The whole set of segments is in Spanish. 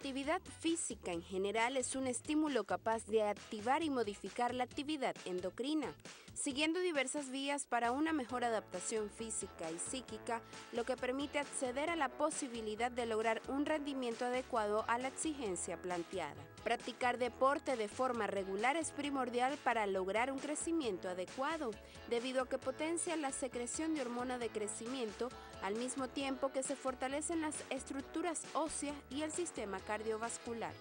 actividad física en general es un estímulo capaz de activar y modificar la actividad endocrina, siguiendo diversas vías para una mejor adaptación física y psíquica, lo que permite acceder a la posibilidad de lograr un rendimiento adecuado a la exigencia planteada. Practicar deporte de forma regular es primordial para lograr un crecimiento adecuado, debido a que potencia la secreción de hormona de crecimiento al mismo tiempo que se fortalecen las estructuras óseas y el sistema cardiovascular.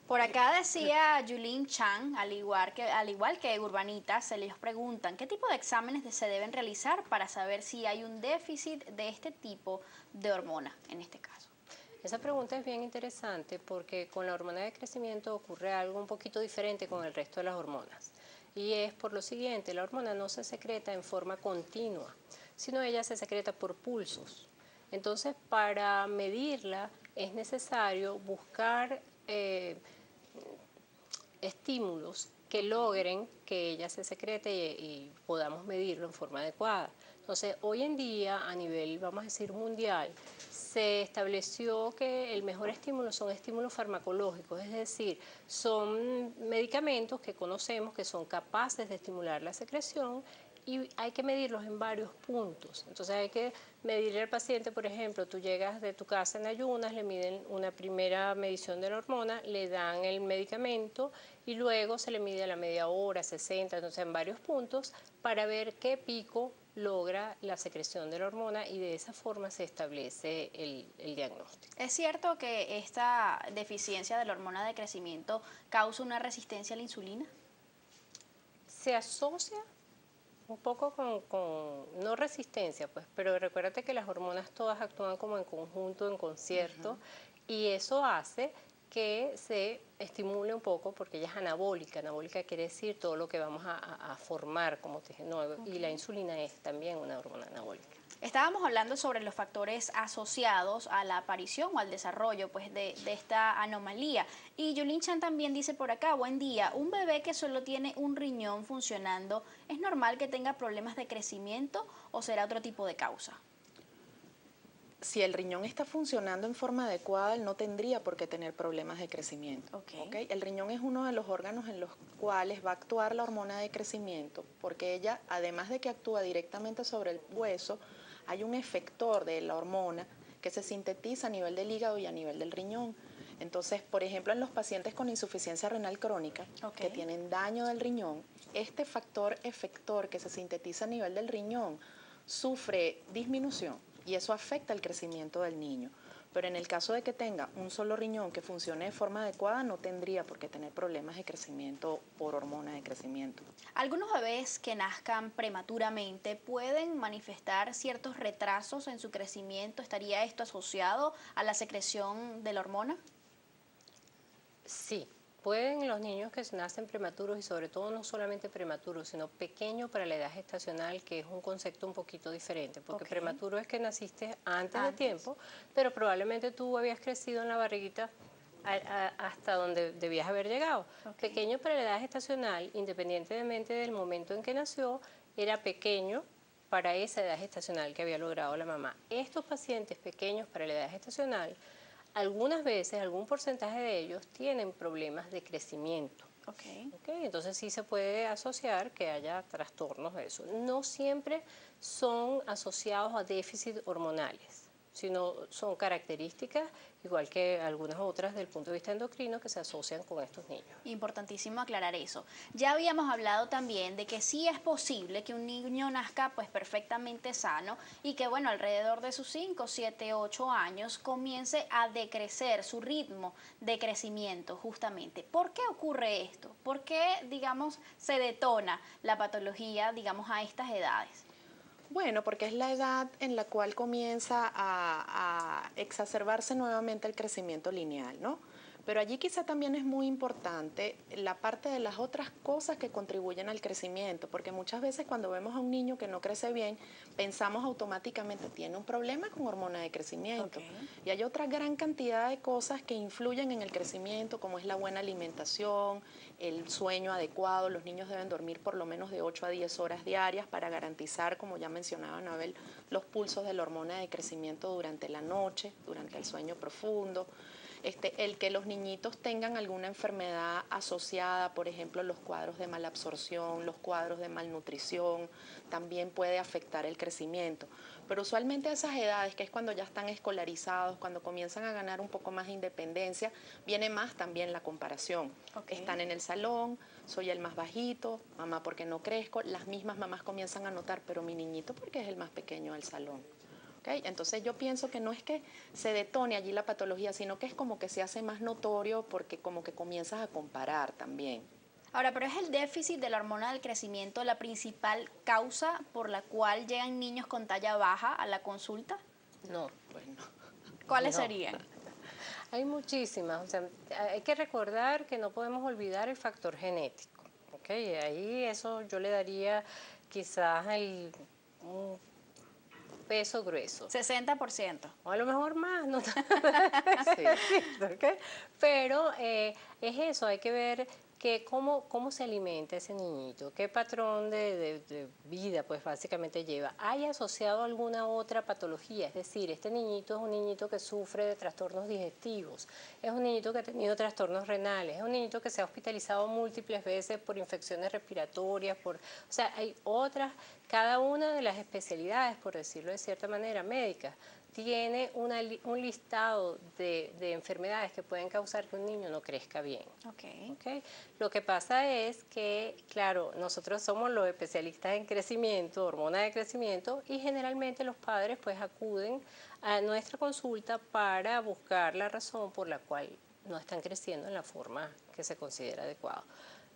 Por acá decía Yulin Chan, al igual que Urbanita, se les preguntan qué tipo de exámenes se deben realizar para saber si hay un déficit de este tipo de hormona, en este caso. Esa pregunta es bien interesante porque con la hormona de crecimiento ocurre algo un poquito diferente con el resto de las hormonas. Y es por lo siguiente, la hormona no se secreta en forma continua, sino ella se secreta por pulsos. Entonces, para medirla es necesario buscar estímulos que logren que ella se secrete y podamos medirlo en forma adecuada. Entonces, hoy en día, a nivel, vamos a decir, mundial, se estableció que el mejor estímulo son estímulos farmacológicos, es decir, son medicamentos que conocemos que son capaces de estimular la secreción y hay que medirlos en varios puntos. Entonces hay que medirle al paciente, por ejemplo, tú llegas de tu casa en ayunas, le miden una primera medición de la hormona, le dan el medicamento y luego se le mide a la media hora, 60, entonces en varios puntos para ver qué pico logra la secreción de la hormona y de esa forma se establece el diagnóstico. ¿Es cierto que esta deficiencia de la hormona de crecimiento causa una resistencia a la insulina? Se asocia un poco no resistencia, pues, pero recuérdate que las hormonas todas actúan como en conjunto, en concierto, y eso hace que se estimule un poco, porque ella es anabólica. Anabólica quiere decir todo lo que vamos a formar como tejido nuevo, y la insulina es también una hormona anabólica. Estábamos hablando sobre los factores asociados a la aparición o al desarrollo pues, de esta anomalía. Y Yulin Chan también dice por acá, buen día, un bebé que solo tiene un riñón funcionando, ¿es normal que tenga problemas de crecimiento o será otro tipo de causa? Si el riñón está funcionando en forma adecuada, él no tendría por qué tener problemas de crecimiento. ¿Okay? El riñón es uno de los órganos en los cuales va a actuar la hormona de crecimiento, porque ella, además de que actúa directamente sobre el hueso, hay un efector de la hormona que se sintetiza a nivel del hígado y a nivel del riñón. Entonces, por ejemplo, en los pacientes con insuficiencia renal crónica, que tienen daño del riñón, este factor efector que se sintetiza a nivel del riñón sufre disminución y eso afecta el crecimiento del niño. Pero en el caso de que tenga un solo riñón que funcione de forma adecuada, no tendría por qué tener problemas de crecimiento por hormona de crecimiento. Algunos bebés que nazcan prematuramente pueden manifestar ciertos retrasos en su crecimiento. ¿Estaría esto asociado a la secreción de la hormona? Sí. Pueden los niños que nacen prematuros y sobre todo no solamente prematuros, sino pequeños para la edad gestacional, que es un concepto un poquito diferente, porque prematuro es que naciste antes de tiempo, pero probablemente tú habías crecido en la barriguita hasta donde debías haber llegado. Pequeño para la edad gestacional, independientemente del momento en que nació, era pequeño para esa edad gestacional que había logrado la mamá. Estos pacientes pequeños para la edad gestacional, algunas veces, algún porcentaje de ellos tienen problemas de crecimiento. Entonces sí se puede asociar que haya trastornos de eso. No siempre son asociados a déficit hormonales, sino son características, igual que algunas otras del punto de vista endocrino, que se asocian con estos niños. Importantísimo aclarar eso. Ya habíamos hablado también de que sí es posible que un niño nazca pues perfectamente sano y que bueno, alrededor de sus 5, 7, 8 años comience a decrecer su ritmo de crecimiento justamente. ¿Por qué ocurre esto? ¿Por qué, digamos, se detona la patología, digamos, a estas edades? Bueno, porque es la edad en la cual comienza a exacerbarse nuevamente el crecimiento lineal, ¿no? Pero allí quizá también es muy importante la parte de las otras cosas que contribuyen al crecimiento, porque muchas veces cuando vemos a un niño que no crece bien, pensamos automáticamente tiene un problema con hormona de crecimiento. Y hay otra gran cantidad de cosas que influyen en el crecimiento, como es la buena alimentación, el sueño adecuado. Los niños deben dormir por lo menos de 8 a 10 horas diarias para garantizar, como ya mencionaba Anabel, los pulsos de la hormona de crecimiento durante la noche, durante el sueño profundo. El que los niñitos tengan alguna enfermedad asociada, por ejemplo, los cuadros de malabsorción, los cuadros de malnutrición, también puede afectar el crecimiento. Pero usualmente a esas edades, que es cuando ya están escolarizados, cuando comienzan a ganar un poco más de independencia, viene más también la comparación. Están en el salón, soy el más bajito, mamá, ¿por qué no crezco? Las mismas mamás comienzan a notar, pero mi niñito, ¿por qué es el más pequeño del salón? ¿Okay? Entonces yo pienso que no es que se detone allí la patología, sino que es como que se hace más notorio porque como que comienzas a comparar también. Ahora, pero ¿es el déficit de la hormona del crecimiento la principal causa por la cual llegan niños con talla baja a la consulta? No. Pues no. ¿Cuáles serían? Hay muchísimas, o sea, hay que recordar que no podemos olvidar el factor genético, ¿ok? Ahí eso yo le daría quizás un peso grueso. 60%. O a lo mejor más, no Sí. ¿okay? Pero es eso, hay que ver cómo se alimenta ese niñito, qué patrón de vida pues básicamente lleva. ¿Hay asociado alguna otra patología? Es decir, este niñito es un niñito que sufre de trastornos digestivos, es un niñito que ha tenido trastornos renales, es un niñito que se ha hospitalizado múltiples veces por infecciones respiratorias, o sea, hay otras, cada una de las especialidades, por decirlo de cierta manera, médicas, tiene un listado de enfermedades que pueden causar que un niño no crezca bien. ¿Okay? Lo que pasa es que, claro, nosotros somos los especialistas en crecimiento, hormona de crecimiento, y generalmente los padres pues acuden a nuestra consulta para buscar la razón por la cual no están creciendo en la forma que se considera adecuada.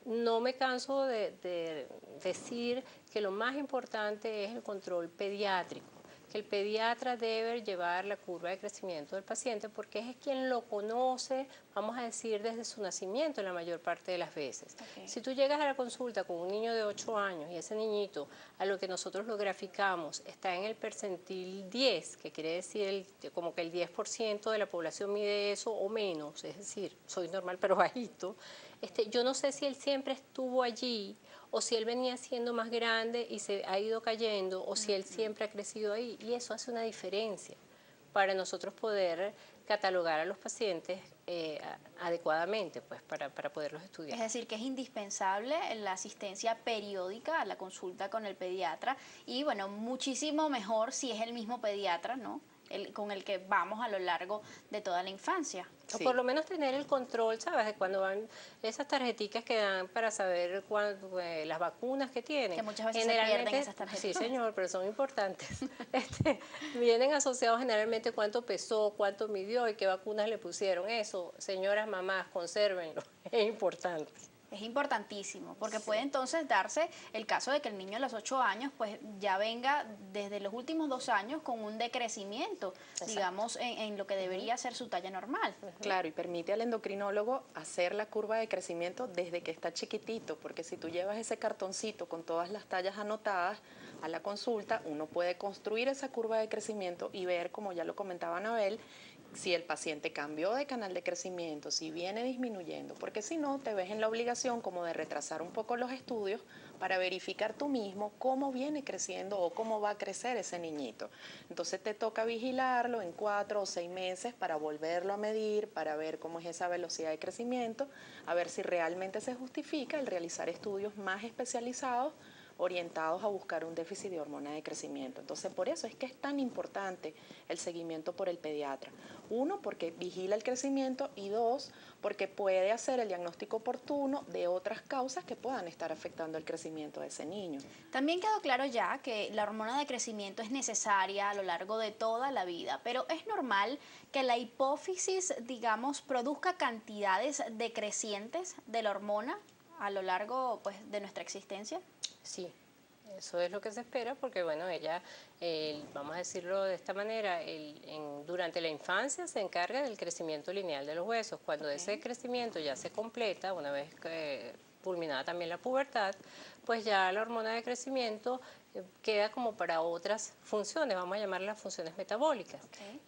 No me canso de decir que lo más importante es el control pediátrico, que el pediatra debe llevar la curva de crecimiento del paciente porque es quien lo conoce, vamos a decir, desde su nacimiento la mayor parte de las veces. Si tú llegas a la consulta con un niño de 8 años y ese niñito, a lo que nosotros lo graficamos, está en el percentil 10, que quiere decir como que el 10% de la población mide eso o menos, es decir, soy normal pero bajito, yo no sé si él siempre estuvo allí o si él venía siendo más grande y se ha ido cayendo, o si él siempre ha crecido ahí. Y eso hace una diferencia para nosotros poder catalogar a los pacientes adecuadamente, pues, para poderlos estudiar. Es decir, que es indispensable la asistencia periódica a la consulta con el pediatra y, bueno, muchísimo mejor si es el mismo pediatra, ¿no?, con el que vamos a lo largo de toda la infancia. O por lo menos tener el control, ¿sabes? De cuando van esas tarjeticas que dan para saber las vacunas que tienen. Que muchas veces se pierden esas tarjetas. Sí, señor, pero son importantes. Vienen asociados generalmente cuánto pesó, cuánto midió y qué vacunas le pusieron. Eso, señoras mamás, consérvenlo. Es importante. Es importantísimo, porque puede entonces darse el caso de que el niño a los 8 años pues ya venga desde los últimos 2 años con un decrecimiento, digamos, en lo que debería ser su talla normal. Claro, y permite al endocrinólogo hacer la curva de crecimiento desde que está chiquitito, porque si tú llevas ese cartoncito con todas las tallas anotadas a la consulta, uno puede construir esa curva de crecimiento y ver, como ya lo comentaba Anabel, si el paciente cambió de canal de crecimiento, si viene disminuyendo, porque si no, te ves en la obligación como de retrasar un poco los estudios para verificar tú mismo cómo viene creciendo o cómo va a crecer ese niñito. Entonces te toca vigilarlo en 4 o 6 meses para volverlo a medir, para ver cómo es esa velocidad de crecimiento, a ver si realmente se justifica el realizar estudios más especializados orientados a buscar un déficit de hormona de crecimiento. Entonces, por eso es que es tan importante el seguimiento por el pediatra. 1, porque vigila el crecimiento y 2, porque puede hacer el diagnóstico oportuno de otras causas que puedan estar afectando el crecimiento de ese niño. También quedó claro ya que la hormona de crecimiento es necesaria a lo largo de toda la vida, pero es normal que la hipófisis, digamos, produzca cantidades decrecientes de la hormona a lo largo pues, de nuestra existencia. Sí, Eso es lo que se espera porque, bueno, ella, vamos a decirlo de esta manera, durante la infancia se encarga del crecimiento lineal de los huesos. Cuando ese crecimiento ya se completa, una vez que culminada también la pubertad, pues ya la hormona de crecimiento queda como para otras funciones, vamos a llamarlas funciones metabólicas.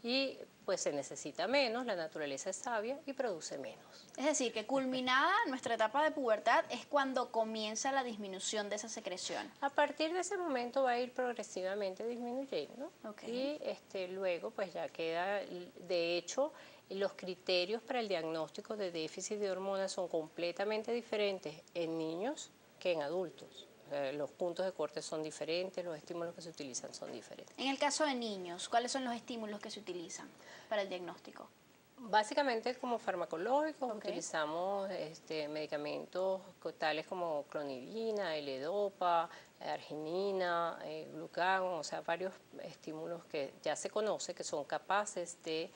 Y pues se necesita menos, la naturaleza es sabia y produce menos. Es decir, que culminada nuestra etapa de pubertad es cuando comienza la disminución de esa secreción. A partir de ese momento va a ir progresivamente disminuyendo y luego pues ya queda, de hecho, los criterios para el diagnóstico de déficit de hormonas son completamente diferentes en niños que en adultos. Los puntos de corte son diferentes, los estímulos que se utilizan son diferentes. En el caso de niños, ¿cuáles son los estímulos que se utilizan para el diagnóstico? Básicamente como farmacológicos utilizamos medicamentos tales como clonidina, L-Dopa, arginina, glucagón, o sea, varios estímulos que ya se conoce que son capaces de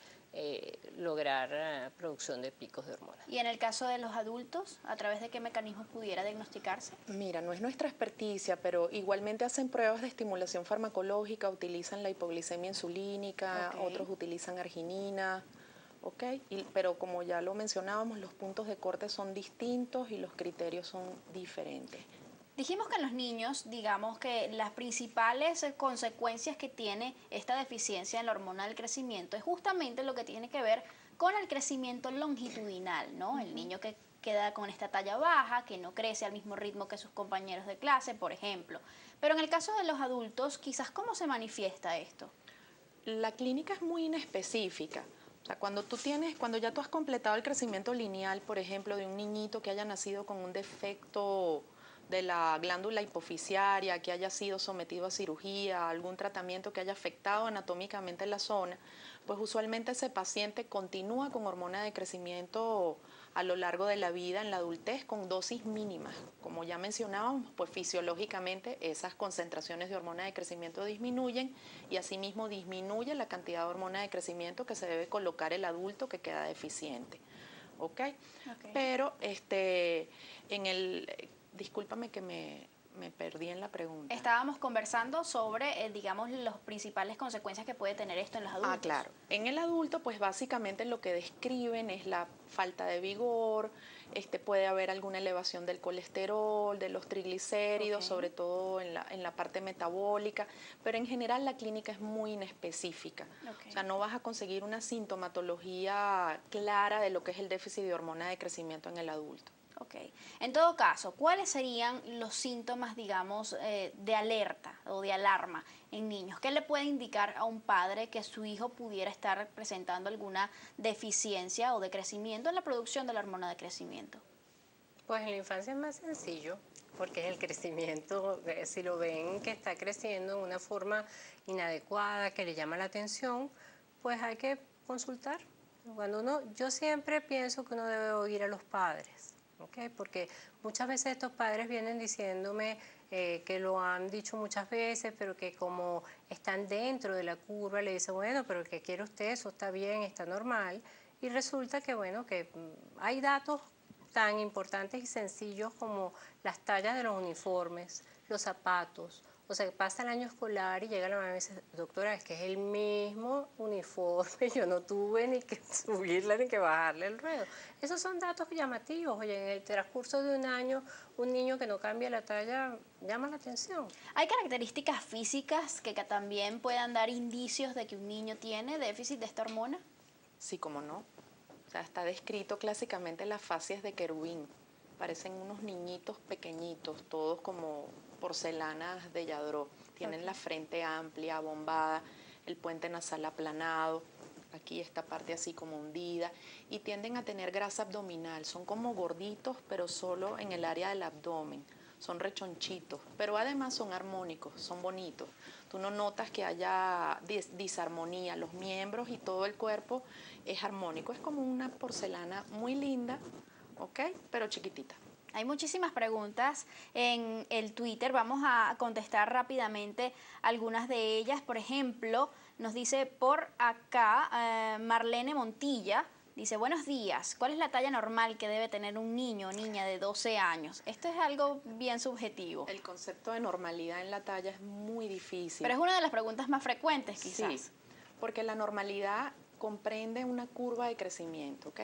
lograr producción de picos de hormonas. ¿Y en el caso de los adultos, a través de qué mecanismos pudiera diagnosticarse? Mira, no es nuestra experticia, pero igualmente hacen pruebas de estimulación farmacológica, utilizan la hipoglicemia insulínica, otros utilizan arginina. Pero como ya lo mencionábamos, los puntos de corte son distintos y los criterios son diferentes. Dijimos que en los niños, digamos que las principales consecuencias que tiene esta deficiencia en la hormona del crecimiento es justamente lo que tiene que ver con el crecimiento longitudinal, ¿no? El niño que queda con esta talla baja, que no crece al mismo ritmo que sus compañeros de clase, por ejemplo. Pero en el caso de los adultos, quizás, ¿cómo se manifiesta esto? La clínica es muy inespecífica. O sea, cuando ya tú has completado el crecimiento lineal, por ejemplo, de un niñito que haya nacido con un defecto de la glándula hipofisiaria, que haya sido sometido a cirugía, algún tratamiento que haya afectado anatómicamente la zona, pues usualmente ese paciente continúa con hormona de crecimiento a lo largo de la vida en la adultez con dosis mínimas. Como ya mencionábamos, pues fisiológicamente esas concentraciones de hormona de crecimiento disminuyen y asimismo disminuye la cantidad de hormona de crecimiento que se debe colocar el adulto que queda deficiente. Pero discúlpame que me perdí en la pregunta. Estábamos conversando sobre, digamos, las principales consecuencias que puede tener esto en los adultos. Claro. En el adulto, pues básicamente lo que describen es la falta de vigor, puede haber alguna elevación del colesterol, de los triglicéridos, sobre todo en la parte metabólica, pero en general la clínica es muy inespecífica. O sea, no vas a conseguir una sintomatología clara de lo que es el déficit de hormona de crecimiento en el adulto. En todo caso, ¿cuáles serían los síntomas, digamos, de alerta o de alarma en niños? ¿Qué le puede indicar a un padre que su hijo pudiera estar presentando alguna deficiencia o de crecimiento en la producción de la hormona de crecimiento? Pues en la infancia es más sencillo, porque es el crecimiento, si lo ven que está creciendo en una forma inadecuada, que le llama la atención, pues hay que consultar. Yo siempre pienso que uno debe oír a los padres. Porque muchas veces estos padres vienen diciéndome que lo han dicho muchas veces, pero que como están dentro de la curva, le dicen, bueno, pero ¿qué quiere usted? Eso está bien, está normal. Y resulta que, bueno, que hay datos tan importantes y sencillos como las tallas de los uniformes, los zapatos. O sea, pasa el año escolar y llega la mamá y me dice, doctora, es que es el mismo uniforme, yo no tuve ni que subirle ni que bajarle el ruedo. Esos son datos llamativos. Oye, en el transcurso de un año, un niño que no cambia la talla llama la atención. ¿Hay características físicas que también puedan dar indicios de que un niño tiene déficit de esta hormona? Sí, cómo no. O sea, está descrito clásicamente las facies de querubín. Parecen unos niñitos pequeñitos, todos como porcelanas de Lladró. Tienen la frente amplia, bombada, el puente nasal aplanado, aquí esta parte así como hundida, y tienden a tener grasa abdominal. Son como gorditos, pero solo en el área del abdomen. Son rechonchitos, pero además son armónicos, son bonitos. Tú no notas que haya disarmonía, los miembros y todo el cuerpo es armónico. Es como una porcelana muy linda, pero chiquitita. Hay muchísimas preguntas en el Twitter, vamos a contestar rápidamente algunas de ellas. Por ejemplo, nos dice por acá Marlene Montilla, Dice, buenos días, ¿cuál es la talla normal que debe tener un niño o niña de 12 años? Esto es algo bien subjetivo. El concepto de normalidad en la talla es muy difícil. Pero es una de las preguntas más frecuentes, quizás. Sí, porque la normalidad comprende una curva de crecimiento, ¿ok?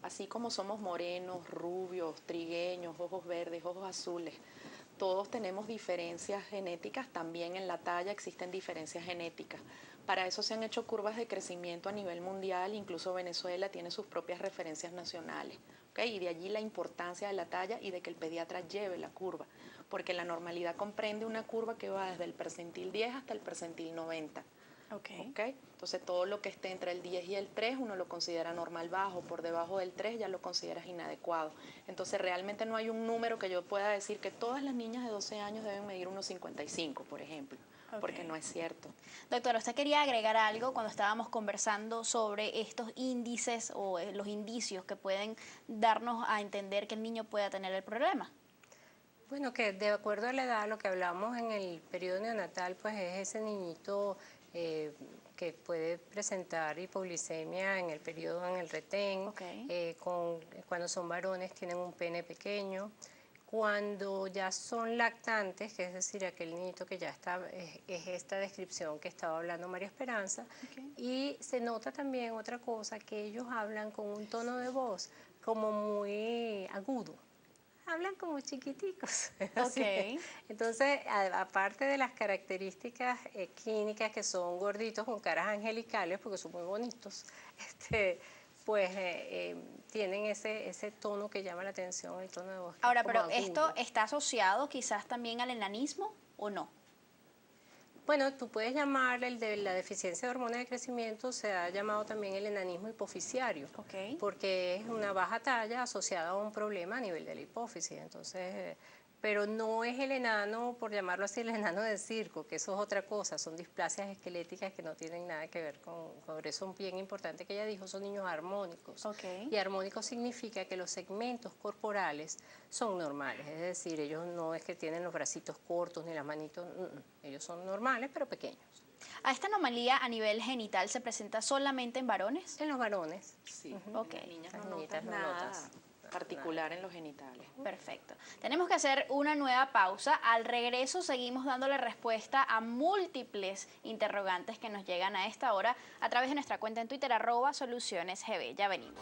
Así como somos morenos, rubios, trigueños, ojos verdes, ojos azules, todos tenemos diferencias genéticas, también en la talla existen diferencias genéticas. Para eso se han hecho curvas de crecimiento a nivel mundial, incluso Venezuela tiene sus propias referencias nacionales, ¿ok? Y de allí la importancia de la talla y de que el pediatra lleve la curva, porque la normalidad comprende una curva que va desde el percentil 10 hasta el percentil 90. Okay. ¿Okay? Entonces todo lo que esté entre el 10 y el 3 uno lo considera normal bajo, por debajo del 3 ya lo consideras inadecuado. Entonces realmente no hay un número que yo pueda decir que todas las niñas de 12 años deben medir unos 55, por ejemplo, porque no es cierto. Doctora, usted quería agregar algo cuando estábamos conversando sobre estos índices o los indicios que pueden darnos a entender que el niño pueda tener el problema. Bueno, que de acuerdo a la edad, lo que hablamos en el periodo neonatal, pues es ese niñito que puede presentar hipoglicemia en el periodo en el retén, cuando son varones tienen un pene pequeño, cuando ya son lactantes, que es decir, aquel niñito que ya está, es esta descripción que estaba hablando María Esperanza, y se nota también otra cosa, que ellos hablan con un tono de voz como muy agudo. Hablan como chiquiticos. Okay. Entonces, aparte de las características clínicas que son gorditos con caras angelicales, porque son muy bonitos, pues tienen ese tono que llama la atención, el tono de voz. Ahora, pero agudo. ¿Esto está asociado quizás también al enanismo o no? Bueno, tú puedes llamar el de la deficiencia de hormona de crecimiento, se ha llamado también el enanismo hipoficiario, porque es una baja talla asociada a un problema a nivel de la hipófisis. Entonces, pero no es el enano, por llamarlo así, el enano del circo, que eso es otra cosa, son displasias esqueléticas que no tienen nada que ver con eso bien importante que ella dijo, son niños armónicos. Y armónico significa que los segmentos corporales son normales, es decir, ellos no es que tienen los bracitos cortos ni las manitos, ellos son normales pero pequeños. ¿A esta anomalía a nivel genital se presenta solamente en varones? En los varones. Sí, en las niñas no notas nada particular en los genitales. Perfecto. Tenemos que hacer una nueva pausa. Al regreso seguimos dándole respuesta a múltiples interrogantes que nos llegan a esta hora a través de nuestra cuenta en Twitter, @solucionesgb. Ya venimos.